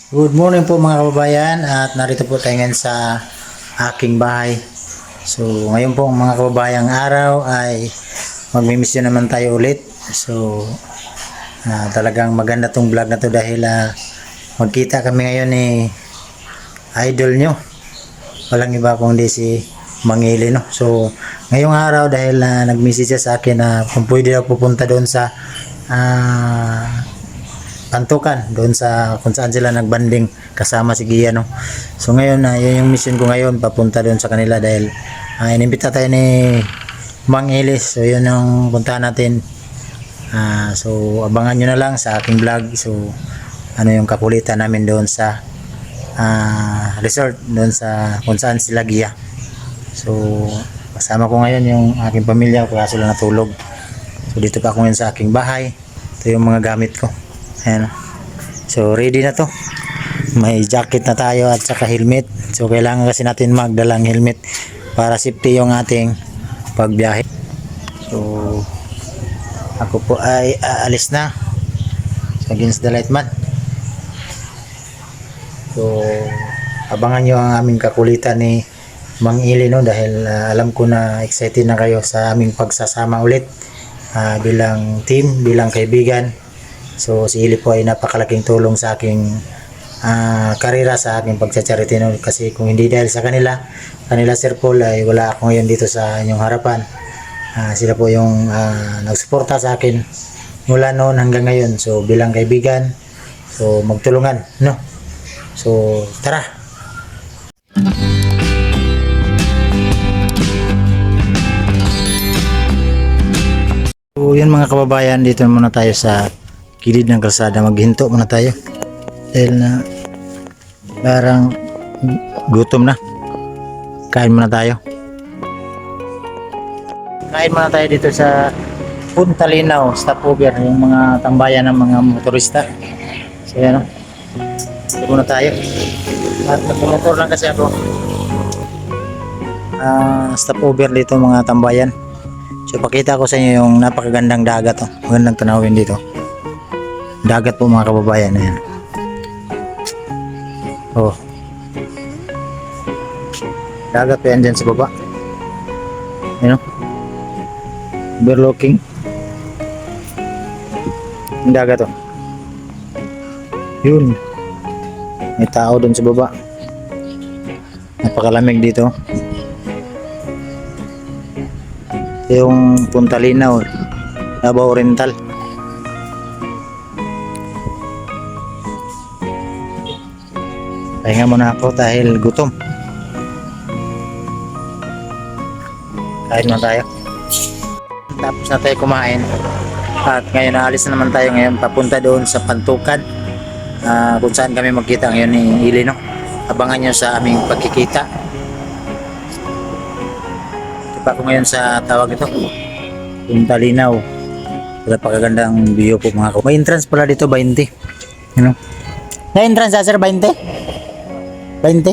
Good morning po mga kababayan at narito po tayo ngayon sa aking bahay. So ngayon po mga kababayang araw ay magmimisyon naman tayo ulit. So talagang maganda tong vlog na to dahil magkita kami ngayon ni idol nyo. Walang iba kundi si Mangili, no. So ngayong araw dahil nag-message siya sa akin na kung pwede daw pupunta doon sa Pantukan, doon sa kung saan sila nagbanding kasama si Gia, no. So ngayon yun yung mission ko ngayon, papunta doon sa kanila dahil inimbita tayo ni Mang Ilis. So yun yung puntahan natin. So abangan nyo na lang sa aking vlog. So ano yung kakulitan namin doon sa resort, doon sa kung saan sila Gia. So kasama ko ngayon yung aking pamilya kaya sila natulog. So dito pa ako ngayon sa aking bahay. Ito yung mga gamit ko. Ayan. So ready na to. May jacket na tayo at saka helmet. So kailangan kasi natin magdalang helmet para safety yung ating pagbiyahe. So ako po ay aalis na against the light man. So abangan nyo ang aming kakulitan ni Mang Ili, no, dahil alam ko na excited na kayo sa aming pagsasama ulit bilang team, bilang kaibigan. So si Ili po ay napakalaking tulong sa aking karera, sa aking pagsa-charity, no? Kasi kung hindi dahil sa kanila Sir Paul ay wala ako ngayon dito sa inyong harapan. Sila po yung nagsuporta sa akin mula noon hanggang ngayon. So bilang kaibigan, so magtulungan, no? So tara. So yun mga kababayan, dito muna tayo sa gilid ng kalsada, maghinto muna tayo dahil na parang gutom na. Kain muna tayo dito sa Punta Linaw stopover, yung mga tambayan ng mga motorista. So yan, dito muna tayo at magmotor lang kasi ako. Stopover dito, mga tambayan. So pakita ko sa inyo yung napakagandang dagat, magandang tanawin dito. Dagat po mga kababayan. Ayan. Dagat po yan dyan sa baba. Ayan o. Overlooking yung dagat o. Yun. May tao dun sa baba. Napakalamig dito. Ito yung Punta Linaw, Davao Oriental. Pahinga muna ako dahil gutom. Kain muna tayo. Tapos na tayo kumain. At ngayon naalis na naman tayo ngayon papunta doon sa Pantukan. Kung saan kami magkita ngayon ni Ili, no? Abangan nyo sa aming pagkikita. Ito pa ako ngayon sa tawag ito, Punta Linaw. Napakagandang view po mga ko. May entrance pala dito, 20. Ano? May entrance sir, 20? 20?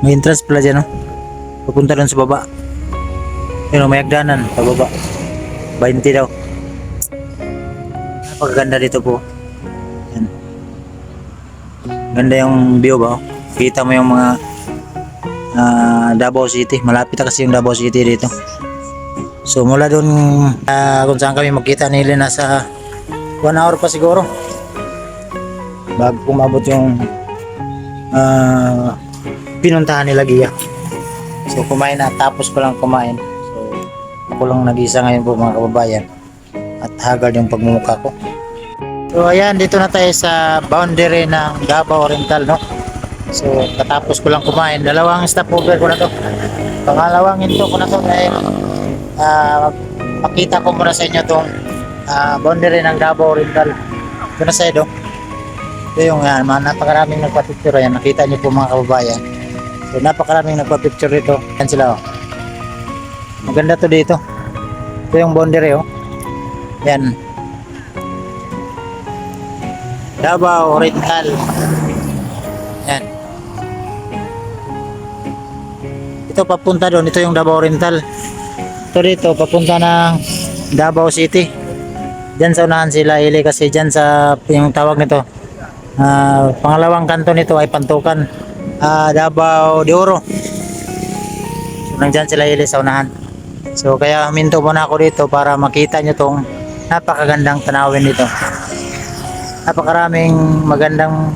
May entrance pala dyan, no? Papunta doon sa baba. Yun, may hagdanan sa baba. 20 daw. Napakaganda dito po. Yan. Ganda yung view ba? Kita mo yung mga Davao City. Malapit na kasi yung Davao City dito. So mula doon kung saan kami magkita nila, nasa 1 hour pa siguro bago umabot yung pinuntahan nila Gia. So kumain na, tapos ko lang kumain. So ako lang nag-isa ngayon po mga kababayan at haggard yung pagmumukha ko. So ayan, dito na tayo sa boundary ng Davao Oriental, no? So katapos ko lang kumain, dalawang stopover ko na to, pangalawang hinto ko na to dahil pakita ko muna sa inyo tong boundary ng Davao Oriental. Ito na sa ido. Ito yung napakaraming nagpa-picture. Ayan, nakita niyo po mga kababayan. So napakaraming nagpa-picture dito. Yan sila, oh. Maganda to dito. Ito yung boundary, oh. Yan, Davao Oriental. Yan. Ito papunta doon. Ito yung Davao Oriental. Ito dito papunta ng Davao City. Diyan sa unahan sila Ili kasi diyan sa yung tawag nito Pangalawang kanto nito ay Pantukan, Davao de Oro. So, nandyan sila Ili sa unahan. So kaya huminto muna ako dito para makita nyo tong napakagandang tanawin dito. Napakaraming magandang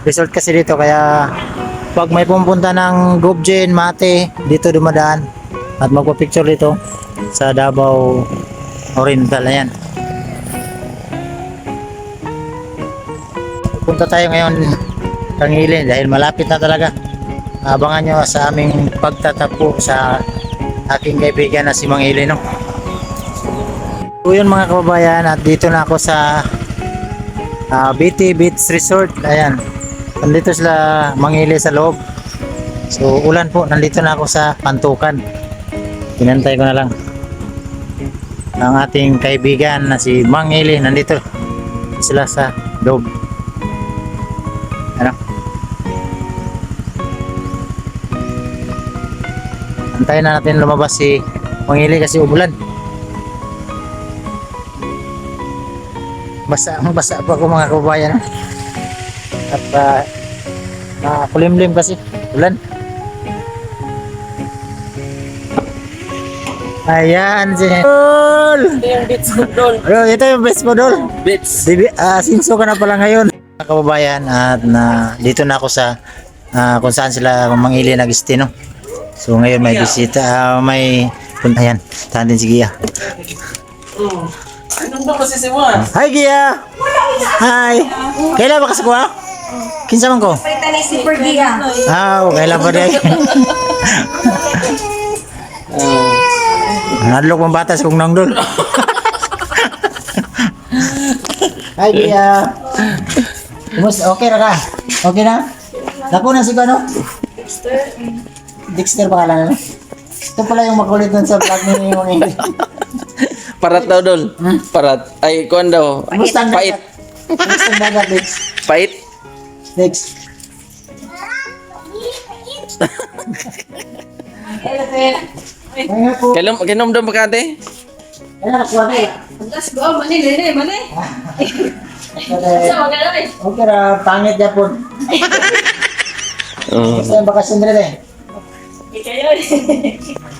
resort kasi dito, kaya pag may pumunta ng Gobjen, Mate, dito dumadaan at magpa-picture dito sa Davao Oriental. Ayan. Punta tayo ngayon Tangili dahil malapit na talaga. Abangan nyo sa aming pagtatapo sa aking kaibigan na si Mang Ili, no? So yun mga kababayan, at dito na ako sa BT Beach Resort. Ayan, nandito sila Mang Ili sa loob. So ulan po, nandito na ako sa Pantukan. Pinantay ko na lang ang ating kaibigan na si Mang Ili. Nandito sila sa loob. Ano? Antayin na natin lumabas si Mang Ili kasi umulan. Basa pa ako mga kababayan. At kulimlim kasi ulan. Ayan si Dol. Ito yung beach ko, Dol. Ito yung best mo, Dol. Beach. Sinso ka na pala ngayon mga kababayan, at dito na ako sa kung saan sila Mang Ili nag-stay, no? So ngayon may bisita, may ayan, tahan din si Gia. Anong ba kasi si Juan? Hi Gia. Hi. Kailan ba kasi ko? Kinsa man ko? Super giga. Kailan ba day? Nadlok mong batas kung nang Dol. Hi Gia. Okay ra ka? Okay na? Dako na si ko, ano? Dexter pa kala na. Ito pala yung makulit nun sa vlog ni Mang Ili. Parat daw, Dol. Parat. Ay, kuhan daw. Kumusta ang Pait. dagat? Kumusta ang dagat, Dex? Pait. Dex. Kaya po. Kainom daw makate? Kaya nakuha na eh. Let's go, mani. Okay ra, pangit ya po. Kasi ang bakasyon nila eh.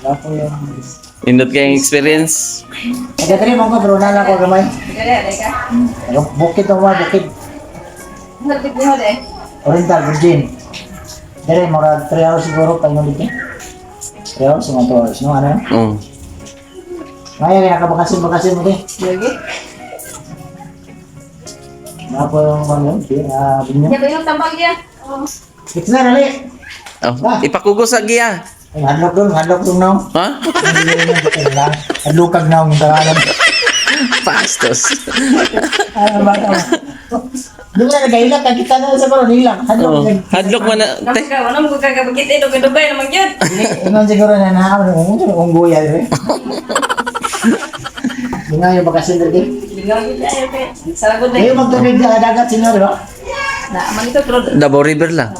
Wala po yung... Indot kayong experience. Nagkatari mo ko, bro, nalang ko gamay. Bukid ang mga bukid. Oriental, Virgin. Dari, mga 3 hours siguro, pahingon dito. 3 hours, mga 2 hours, no? Ano yun? Ngayon, nakabakasin mo din. Mga po yung mga yun, binyo. Fix na, nali. Ipakugo sa giya. Ay, hadlock dong now. Ha? Hadlokag now, yung tawanan. Pastos. Ano ba ito? Doon na nag-ailat, kita na sa baro, nilang. Hadlok mo na. Te. Ingon siguro na nahaw, ungguya rin. Yung nga yung bakasyon rin. Kayo magtubig na dagat, senyor, di ba? Davao River lang.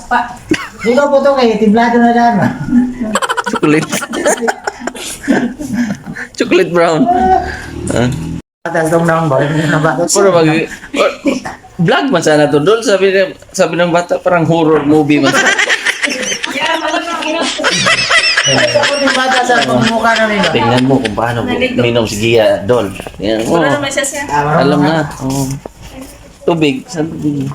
Ikaw po ito kayo, timplado na daan. Chocolate. Chocolate brown. Atas dong naong ba? Puro vlog man sana to, Dol. Sabi ng bata, parang horror movie man. Yung bata sa pamumukha namin ba? Tingnan mo kung paano minom si Gia, Dol. Yan. Alam na. Tubig. Saan tubig?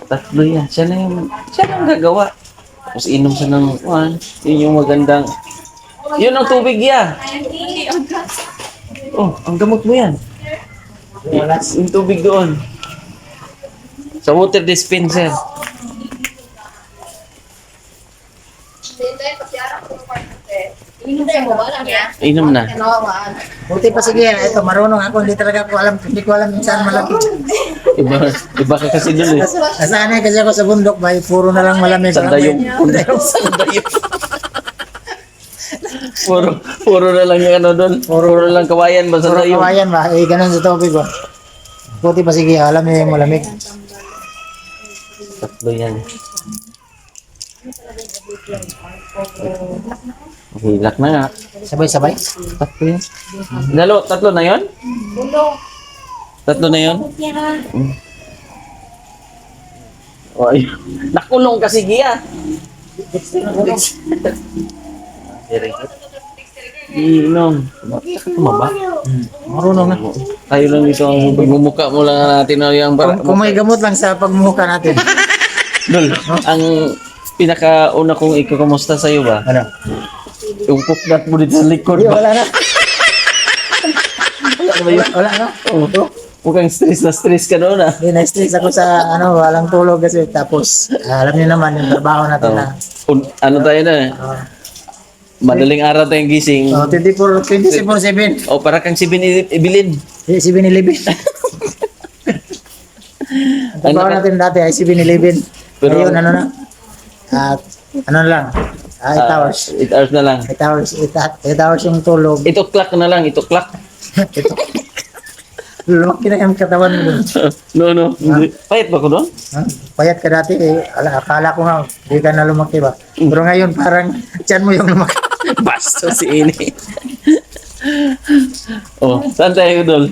Tatlo yan. Siya lang gagawa. Tapos inom siya ng yun yung magandang. Yun ang tubig ya. Ang gamot mo yan. Yung tubig doon. Sa water dispenser. Inom na. Buti pa sige, ito marunong ako, hindi ko alam kung saan malapit. Iba ka kasi doon eh. Nasanay kasi ako sa bundok, bay, puro na lang malamig. Sandayong. Puro na lang yung ano doon. Puro na lang kawayan ba sa Puro tayo? kawayan ba, ganun sa tubig ba. Buti pa sige, alam niyo yung malamig. Tatlo yan. Hilak na nga. Sabay-sabay. Tatlo yan. Tatlo na yon? Tatlo na yon? Ay, nakulong kasi Gia. Very good. Inom. Tumaba. Marunong na. Tayo lang dito ang pagmumukha mo lang natin na yung Kung may gamot lang sa pagmumuka natin. Dol, ang pinakauna kong ikakamusta sa iyo ba? Ano? Yung pukdat mo dito sa likod ba? Wala na. Wala na. Oo. Mukhang stress na stress ka doon ah. Hindi, na-stress ako sa walang tulog kasi tapos alam niyo naman yung trabaho natin na Ano tayo na eh? Madaling araw tayong gising. 24/7. O para kang si Ibilin. 7-Eleven. Ang trabaho natin dati ay 7-Eleven. Pero- Ngayon ano na? At ano na lang? 8 hours. 8 hours na lang. 8 hours. 8 hours yung tulog. 8 o'clock na lang, 8 o'clock. Lumaki na yung katawan mo. No. Payat ba ko doon? Ha? Payat ka dati eh. Akala ko nga, hindi ka na lumaki ba? Pero ngayon parang tiyan mo yung lumaki. Basto si Ini. Oh, saan tayo, Dol?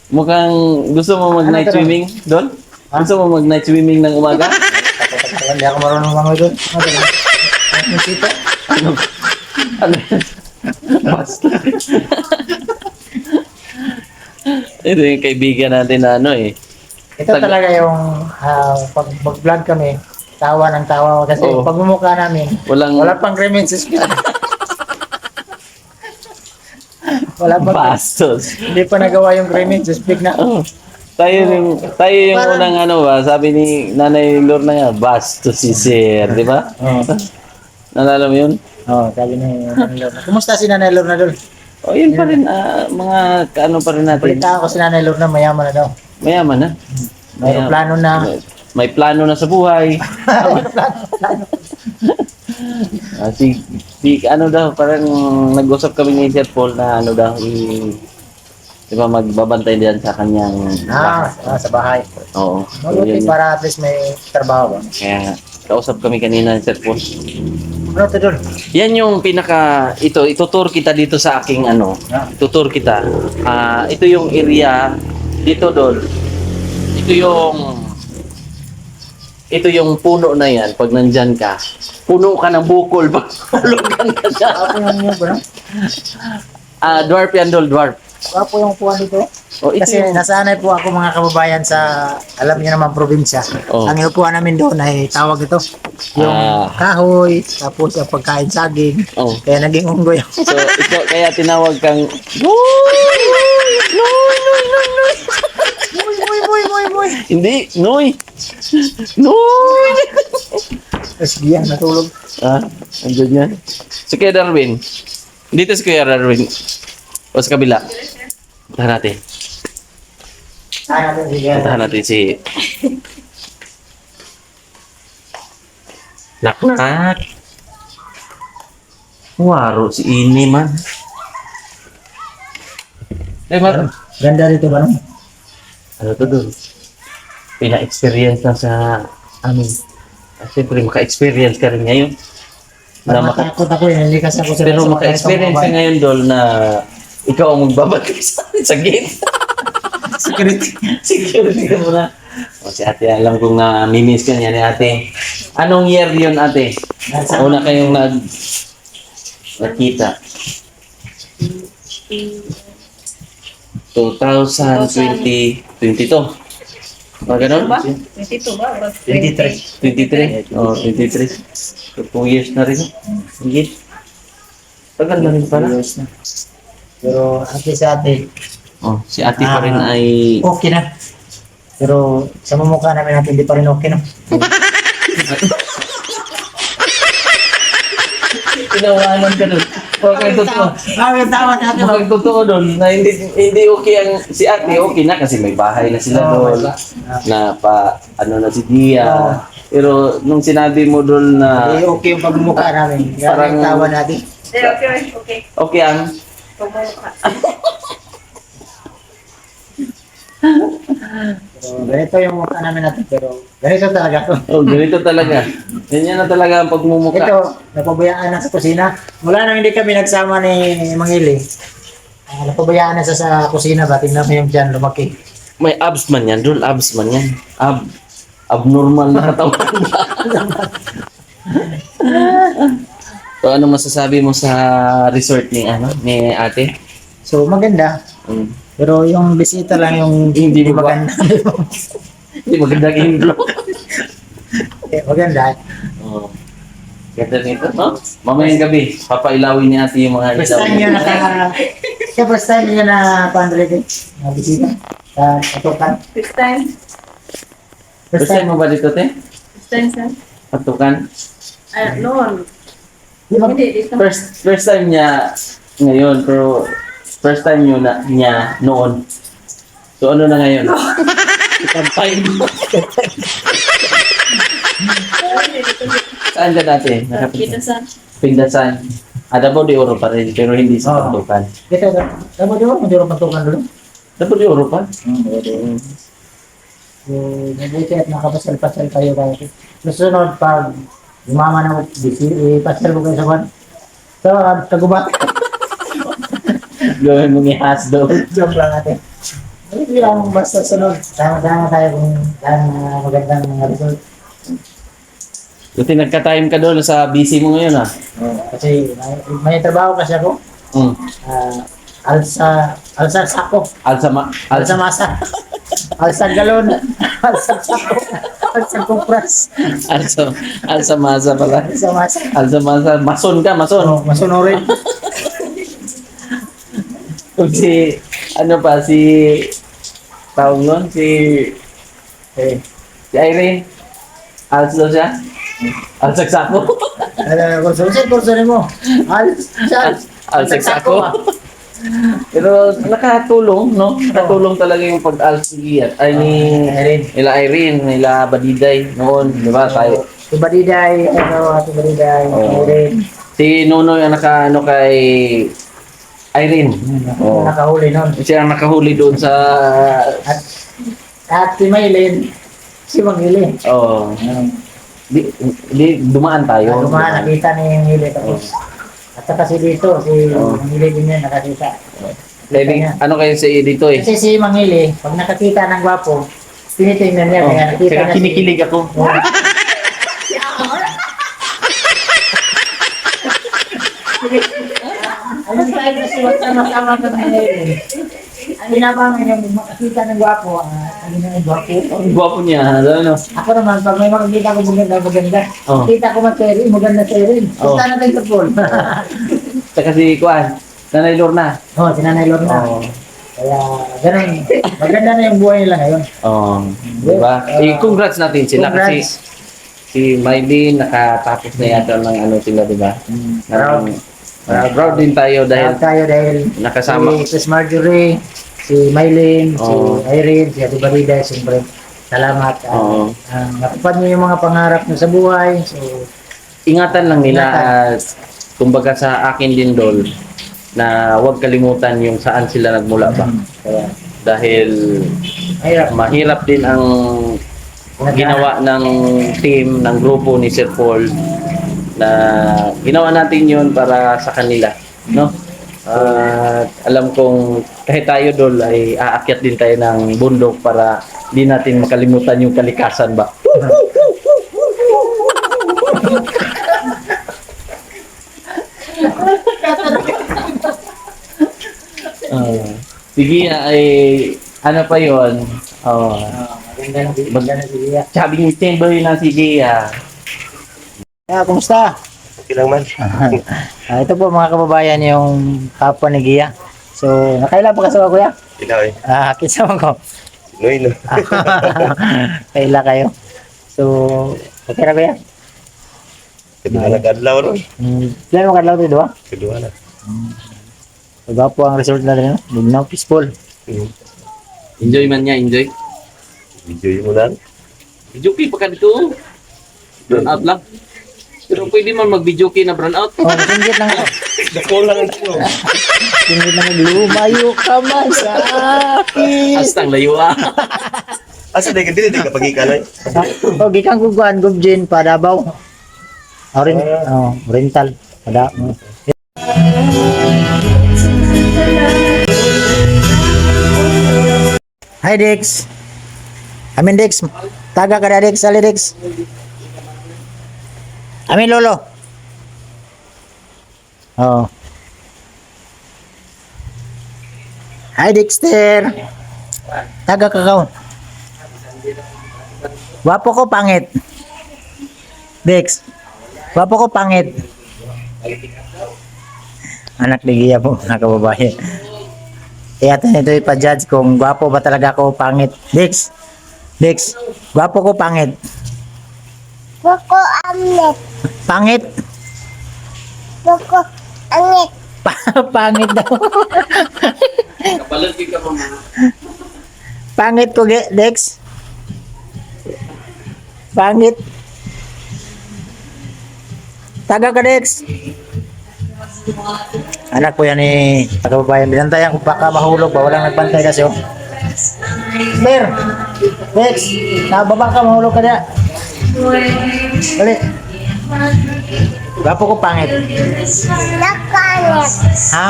Mukhang gusto mo mag-night Ano to? swimming, Dol? Gusto mo mag-night swimming ng umaga? Hindi ako marunong mga doon. Ano sito? Ano? Basto. Ito yung kaibigan natin na ano eh. Ito talaga yung pag mag-vlog kami, tawa ng tawa kasi Oo. pagmumukha namin, wala pang krimen sa speak. Wala pang, Bastos. hindi pa nagawa yung krimen sa speak na. Oh. Tayo yung Parang- unang ano ba, sabi ni Nanay Lorna nga, bastos si Sir, di ba? Oo. Nalala mo yun? Sabi ni Nanay Lorna. Kumusta si Nanay Lorna doon? O yun pa rin, mga kaano pa rin natin. Balita ko si Nanay Lorna, mayaman na daw. Mayaman na. May plano na. May plano na sa buhay. Ano daw, parang nag-usap kami ni Sir Paul na ano daw, di ba magbabantay diyan sa kanyang Sa bahay. Oo. So, Mabuti yun. para at least may trabaho ba? Kaya kausap kami kanina ni Sir Paul. Ano to doon? Yan yung itutur kita dito sa aking itutur kita. Ito yung area dito doon. Ito yung puno na yan pag nandyan ka. Puno ka ng bukol pag hulugan ka dyan. Wapo yung ba? Dwarf yan, Dwarf. Wapo yung puwan dito. O, ito Kasi yung, nasanay po ako mga kababayan sa, alam niyo naman, probinsya. Oh. Ang inupuan namin doon ay tawag ito, yung kahoy, tapos yung pagkain saging. oh. Kaya naging unggoy. So, ito, kaya tinawag kang, Moy. hindi, Noy. Noy. Tapos giyan, natulog. Andyan yan. Si Kuya Darwin. Dito si Kuya Darwin. O sa kabila. Puntahan natin. Puntahan natin si... Naknak. Waro si Ini man. Mar. Ganda dito ba nung? Ano to doon? Pina-experience na sa amin. Siyempre, maka-experience ka rin ngayon. Na Matakot ako yun, hindi kasi ako pero maka-experience ka ngayon, Dol, na ikaw ang magbabatid sa gate. Security ka muna. O si ate, alam kong mimiss ka niya ni ate. Anong year yun, ate? Una kayong nakita. 2022. Mga ganon? 22 ba? 23. 23. Oh, 23. 2 years na rin. Higit. Tagal na rin pala. Pero ate sa ate, Oh, si ate pa rin ay... okay na. Pero sa mumukha namin natin, hindi pa rin okay na. Tinawanan ka nun. Okay, totoo. Tawa natin. Okay, totoo doon. Na hindi okay ang... Si ate okay na kasi may bahay na sila doon. Na ano na si Dia. Pero nung sinabi mo doon na... Hindi okay yung pagmumukha namin. Kaya Parang- yung tawa natin. Okay. Okay ang... So, ganito yung mukha namin natin. Pero ganito talaga to. Oh, ganito talaga. Yan na talaga ang pagmumukha. Ito, napabayaan na sa kusina. Mula nang hindi kami nagsama ni Mangili, napabayaan na sa kusina ba? Tingnan mo yung dyan, lumaki. May abs man yan, Dol. Abs man yan. abnormal na katawan. So ano masasabi mo sa resort ni ni ate? So maganda. Mm. Pero yung bisita lang yung Hindi hindi mo ba- maganda. Hindi magandang intro. Maganda. Oh. Ganda nito, no? Mamayang gabi, papailawin ni ate yung mga First time yun first time yun na pandrede. Na bisita. Sa Atukan. First time. First time mo ba dito, te? First time, sir. Patukan? Noon. Di ba? Hindi, dito. First time niya ngayon, pero first time niya noon. So ano na ngayon? Second time. Saan ka dati? Kita sa Pindasan. Davao de Oro pa rin, pero hindi sa Oo. Patukan. Kita ka. Tama di ba? Hindi rin patukan dulu. Davao de Oro pa? So, mabuti at nakapasal-pasal kayo kahit. Susunod, pag umama na pasal ko kayo sa kwan. So, kagubat. Gawin mo ni Has doon. Joke lang natin. Hindi lang basta sunod. Sama-sama tayo kung saan magandang mga result. Buti nagka-time ka doon sa busy mo ngayon, Kasi may trabaho kasi ako. Mm. Alsa sako. Alsa masa. Alsa galon. Alsa sako. Alsa kupras. Alsa masa pala. Alsa masa. Alsa masa. Mason ka, mason. Masunurin. Kung si tawag nun, si Irene. Alsa daw siya? Alsaksako. Kurso mo. Alsaksako. Pero nakatulong, no? Nakatulong talaga yung pag-alsigiat. Ay ni Irene, nila Badiday noon, di ba? Tayo. Si Badiday, si Badiday, Irene. Si Nonoy ang kay Irene. Oo. Nakahuli nun. Siya ang nakahuli doon sa... At si Maylin, si Mangili. Oh. Di dumaan tayo. Lumahan, nakita ni Mangili. Tapos, at saka si dito, si Mangili din yan, nakakita. Pwede, ano kayo sa dito eh? Kasi si Mangili, pag nakakita ng gwapo, tinitingnan niya, kaya nakita Kaya niya kinikilig ako. Ano tayo na si sama-sama ka Mangili? Ang inabangan niya, makakita ng gwapo, ang ng gwapo. Ang gwapo niya, ano? Ako naman, pag may makikita ko maganda, Oh. kita ko maganda sa rin. Oh. Punta natin sa pool. Saka si Kuan, Nanay Lorna. Oh, sinanay Lorna. Oo. Kaya, ganun. Maganda na yung buhay nila ngayon. Oh, di ba? Congrats natin sila kasi Congrats. si Mylene nakatapos na yata ng ano sila, di ba? Proud. Proud din tayo dahil Proud tayo dahil nakasama. si Chris Marjorie, si Mylene, Oo. si Irene, si Ate Barida, siyempre. Salamat. Oo. Natupad niyo yung mga pangarap niyo sa buhay. So, Ingatan lang nila Ingatan. at kumbaga sa akin din Dol na huwag kalimutan yung saan sila nagmula ba. kaya, Dahil mahirap. mahirap din ang ginawa ng team, ng grupo ni Sir Paul na ginawa natin yun para sa kanila, no? At alam kong kahit tayo Dol ay aakyat din tayo ng bundok para di natin makalimutan yung kalikasan ba. Sige ay ano pa yon? Oh, Maganda na si Gia. sabi ni Timber na sige Kumusta? Okay lang man. Ito po mga kababayan yung kapwa ni Gia. So, nakailan po kasawa kuya? Ilaw eh. Kisama ko. Noy no. Kaila kayo. So, okay na kuya? Kedua na kadlaw no. Ilan mo kadlaw dito ba? Kedua na. Diba po ang result na rin, no? Peaceful. Enjoy man niya, enjoy. Video mo lang. Video key pa ka dito. Brown out lang. Pero pwede man mag-video key na brown out. Oh, singgit lang ako. Dako lang ito. Singgit lang ako. Lumayo ka man sa akin. Astang layo ah. Asa di ka dili di ka pagikalan. Oh, gikang kuguan, Gubjin, Padabaw. Rental. Hi, Dex. Dex. Taga ka na, Dex. Sali, Dex. Amin, lolo. Oh. Hi, Dexter. Taga ka kaon. Wapo ko pangit. Dex. Wapo ko pangit. Anak ni Gia po, nakababae. Kaya ito ipa-judge kung gwapo ba talaga ako o pangit. Dex. Dex. Gwapo ko pangit. Buko angit. Pangit. Buko angit. Pangit daw. Kapalag ka mo. Pangit ko, Dex. Pangit. Taga ka, Dex. Anak ko yan eh, tagababayan. Binantayan ko baka mahulog ba? Walang nagbantay kasi oh. Claire! Dex! Nababa ka, mahulog ka na. Dali. Gapo ko pangit. Nakangit. Ha?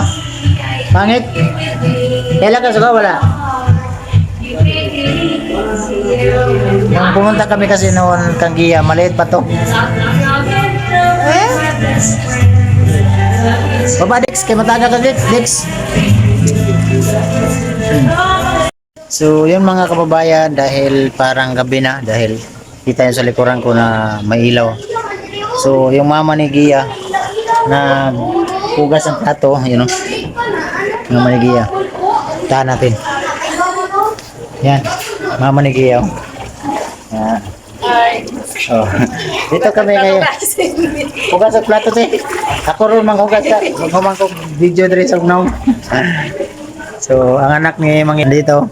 Pangit? Kailan ka suka? Wala. Nung pumunta kami kasi noon kang Gia, maliit pa to. Baba Dex, kay mataga ka Dex. So yun mga kababayan, dahil parang gabi na, dahil kita yun sa likuran ko na may ilaw. So yung mama ni Gia na hugas ang plato, yun o. Mama ni Gia. Tahan natin. Yan, mama ni Gia. Yan. Oh. Dito kami ngayon. Hugas ang plato te. Ako rin manghugas ka. Magkumang ko video dito sa unaw. So, ang anak ni Mang dito.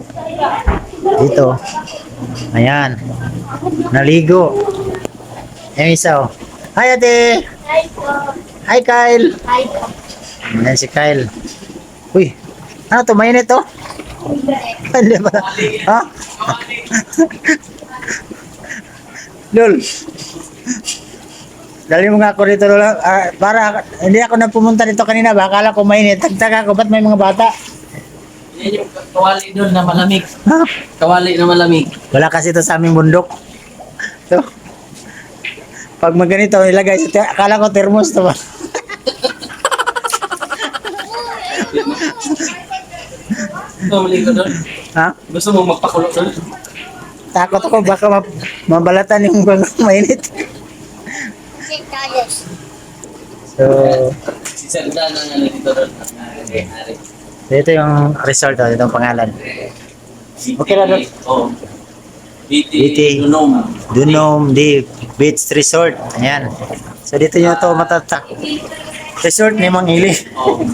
Dito. Ayan. Naligo. Yung isa oh. Hi ate. Hi po. Hi Kyle. Hi po. Ayan si Kyle. Uy. Ano to? Mainit to? Hindi ba? Ha? Lol. Dali mo nga ako dito Lol. Para hindi ako na pumunta dito kanina ba? Akala ko mainit. Tagtaka ko ba't may mga bata? Yan yung kawali doon na malamig. Ha? Kawali na malamig. Wala kasi ito sa aming bundok. So, pag maganito ilagay sa akala ko thermos to ba? Gusto mo maligo doon? Ha? Gusto mo magpakulo doon? Takot ako baka mabalatan yung mainit. Si Carlos. So, Si Serda na nga dito doon. dito yung result, ito yung pangalan. Okay na doon. Oo. BT. BT. Dunom. Dunom di Beach Resort. Ayan. So dito nyo ito matatak. Resort ni Mang Ili. Oo.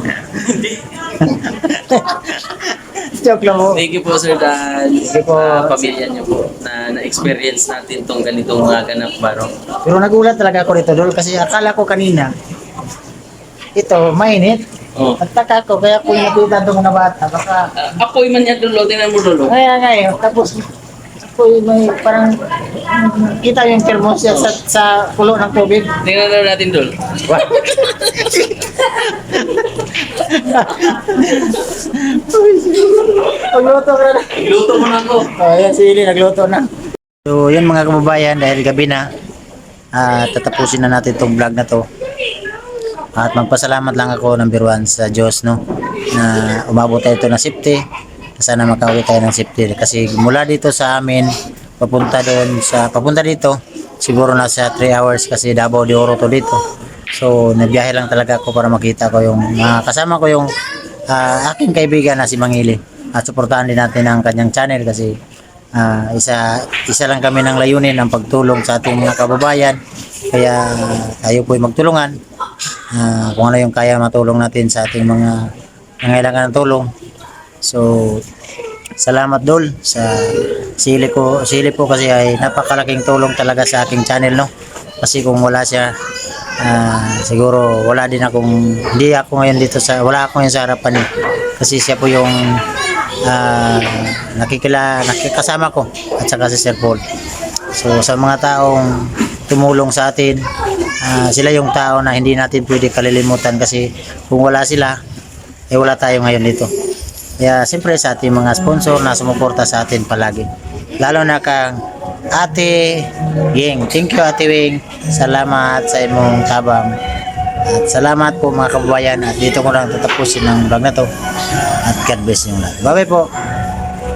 Joke lang mo. Thank you po Sir Dan. you po. Pamilya niyo po na na-experience natin tong ganitong mga ganap baro. Pero nagulat talaga ako dito Dol kasi akala ko kanina ito mainit. Oh. At taka ko kaya kung nakita itong mga bata baka Apoy man yan dulo, tingnan mo dulo. kaya nga eh. Tapos ako'y may parang kita yung thermos niya sa kulo ng tubig. Tingnan na natin dulo. Pagluto ka na. Luto mo na ako. Oh, yan si Ili, nagluto na. So, yan mga kababayan, dahil gabi na, tatapusin na natin itong vlog na to. At magpasalamat lang ako number one sa Diyos, no? Na umabot tayo ito ng safety. Sana makauwi tayo ng safety. Kasi mula dito sa amin, papunta dito, siguro nasa 3 hours kasi Davao de Oro to dito. So, nagbiyahe lang talaga ako para makita ko yung, kasama ko yung aking kaibigan na si Mangili. At suportahan din natin ang kanyang channel kasi isa lang kami ng layunin ng pagtulong sa ating mga kababayan. Kaya tayo po ay magtulungan. Kung ano yung kaya matulong natin sa ating mga nangailangan ng tulong. So, salamat Dol sa sili po kasi ay napakalaking tulong talaga sa aking channel, no? Kasi kung wala siya, siguro hindi ako ngayon dito wala ako ngayon sa harapan niya. Kasi siya po yung nakikasama ko at saka si Sir Paul. So sa mga taong tumulong sa atin, sila yung tao na hindi natin pwede kalilimutan kasi kung wala sila, wala tayo ngayon dito. Kaya siyempre sa ating mga sponsor na sumuporta sa atin palagi. Lalo na kang Ate Ying. Thank you, Ate Wing. Salamat sa imong tabang. At salamat po mga kababayan. At dito ko lang tatapusin ang vlog na to. At God bless niyo lahat. Bye-bye po.